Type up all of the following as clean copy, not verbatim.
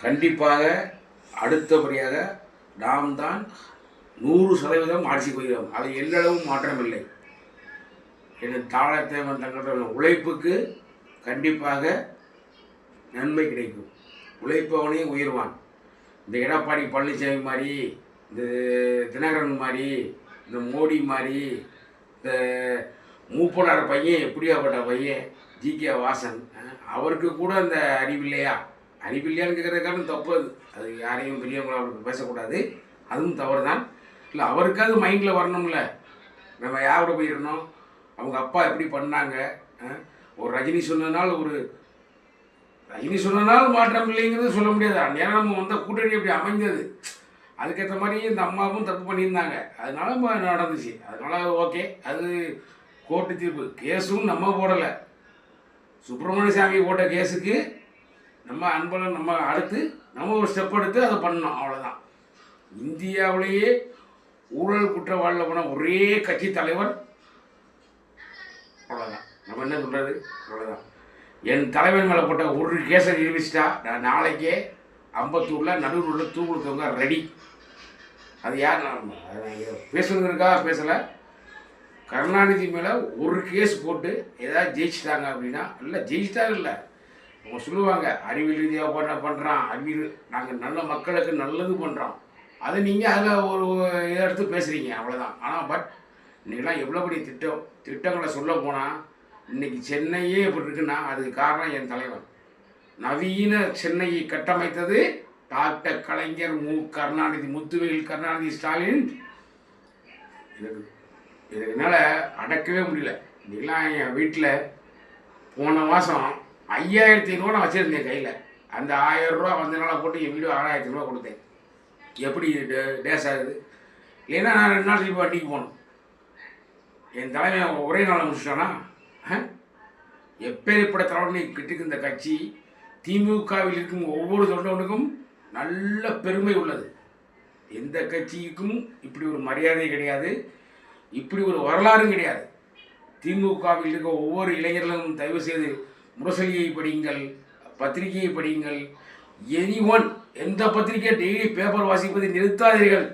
கண்டிப்பாக அடுத்தபடியாக நாம் தான் 100% ஆட்சி போகிறோம். அது எல்லளவும் மாற்றமில்லை. எனது தாளத்தேவன் தங்களோட உழைப்புக்கு கண்டிப்பாக நன்மை கிடைக்கும். உழைப்பவனே உயர்வான். இந்த எடப்பாடி பழனிசாமி மாதிரி, இந்த தினகரன் மாதிரி, இந்த மோடி மாதிரி, இந்த மூப்பனார் பையன் எப்படியாப்பட்ட பையன் ஜி.கே. வாசன், அவருக்கு கூட அந்த அறிவில்லையா? அறிவில்லையான்னு கேட்குறதுக்கான தப்பு. அது யாரையும் பெரியவங்களை அவருக்கு பேசக்கூடாது, அதுவும் தவறு தான். இல்லை, அவருக்காவது மைண்டில் வரணும்ல, நம்ம யாரோட போயிடணும், அவங்க அப்பா எப்படி பண்ணாங்க. ஒரு ரஜினி சொன்னனால் மாற்றம் இல்லைங்கிறது சொல்ல முடியாது. நேரம் நம்ம வந்த கூட்டணி அப்படி அமைஞ்சது, அதுக்கேற்ற மாதிரி இந்த அம்மாவும் தப்பு பண்ணியிருந்தாங்க, அதனால நடந்துச்சு. அதனால ஓகே, அது கோர்ட்டு தீர்ப்பு. கேஸும் நம்ம போடலை, சுப்பிரமணிய சாமி போட்ட கேஸுக்கு நம்ம அன்பளம் நம்ம அடுத்து நம்ம ஒரு ஸ்டெப் எடுத்து அதை பண்ணோம், அவ்வளோதான். இந்தியாவிலேயே ஊழல் குற்றவாளியில் போன ஒரே கட்சி தலைவர், அவ்வளோதான். நம்ம என்ன சொல்கிறது, அவ்வளோதான். என் தலைவன் மேலே போட்ட ஒரு கேஸை நிரூபிச்சிட்டா நான் நாளைக்கே அம்பத்தூரில் நடுவில் தூக்குடுத்தவங்க ரெடி. அது யார், பேசுறதுக்காக பேசலை. கருணாநிதி மேலே ஒரு கேஸ் போட்டு ஏதாவது ஜெயிச்சிட்டாங்க அப்படின்னா, இல்லை ஜெயிச்சிட்டாங்க இல்லை, அவங்க சொல்லுவாங்க அறிவியல் ரீதியாக பண்ணுறான், அறிவியல் நாங்கள் நல்ல மக்களுக்கு நல்லது பண்ணுறோம், அதை நீங்கள் அதில் ஒரு இதை எடுத்து பேசுகிறீங்க, அவ்வளோதான். ஆனால் இன்றைக்கெல்லாம் எவ்வளோ பெரிய திட்டங்களை சொல்ல போனால், இன்றைக்கி சென்னையே எப்படி இருக்குன்னா அதுக்கு காரணம் என் தலைவன். நவீன சென்னையை கட்டமைத்தது டாக்டர் கலைஞர் கருணாநிதி, முத்துவேல் கருணாநிதி ஸ்டாலின். இது என்னால் அடக்கவே முடியல. இன்றைக்கெல்லாம் என் வீட்டில் போன மாதம் 5500 நான் வச்சுருந்தேன் கையில். அந்த 1000 ரூபா வந்தனால போட்டு என் வீடு 6500 ரூபா கொடுத்தேன். எப்படி டேஸ் ஆகுது? இல்லைன்னா நான் 2 நாள் திருப்பி வண்டிக்கு போகணும். என் தலைவன் ஒரே நாளை முடிச்சிட்டானா? எப்பேற்பட்ட தலைவனை கிட்டுக்கு இந்த கட்சி திமுகவில் இருக்கும் ஒவ்வொரு தொண்டனுக்கும் நல்ல பெருமை உள்ளது. எந்த கட்சிக்கும் இப்படி ஒரு மரியாதை கிடையாது, இப்படி ஒரு வரலாறும் கிடையாது. திமுகவில் இருக்க ஒவ்வொரு இளைஞர்களும் தயவு செய்து முரசொலியை படியுங்கள், பத்திரிகையை படியுங்கள். எனிஒன் எந்த பத்திரிகை டெய்லி பேப்பர் வாசிப்பதை நிறுத்தாதீர்கள்.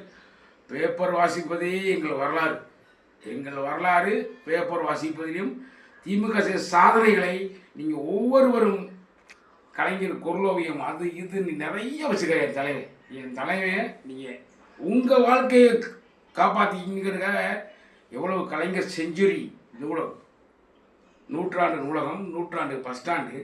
பேப்பர் வாசிப்பதே எங்கள் வரலாறு. எங்கள் வரலாறு பேப்பர் வாசிப்பதிலும் திமுக செய்த சாதனைகளை நீங்கள் ஒவ்வொருவரும், கலைஞர் குரலோவியம் அது இது நிறைய வச்சுக்க. என் தலைவன் நீங்கள் உங்கள் வாழ்க்கையை காப்பாற்றிங்கிறதுக்காக எவ்வளவு கலைஞர் செஞ்சுரி நூலகம், நூற்றாண்டு நூலகம், நூற்றாண்டு பஸ் ஸ்டாண்டு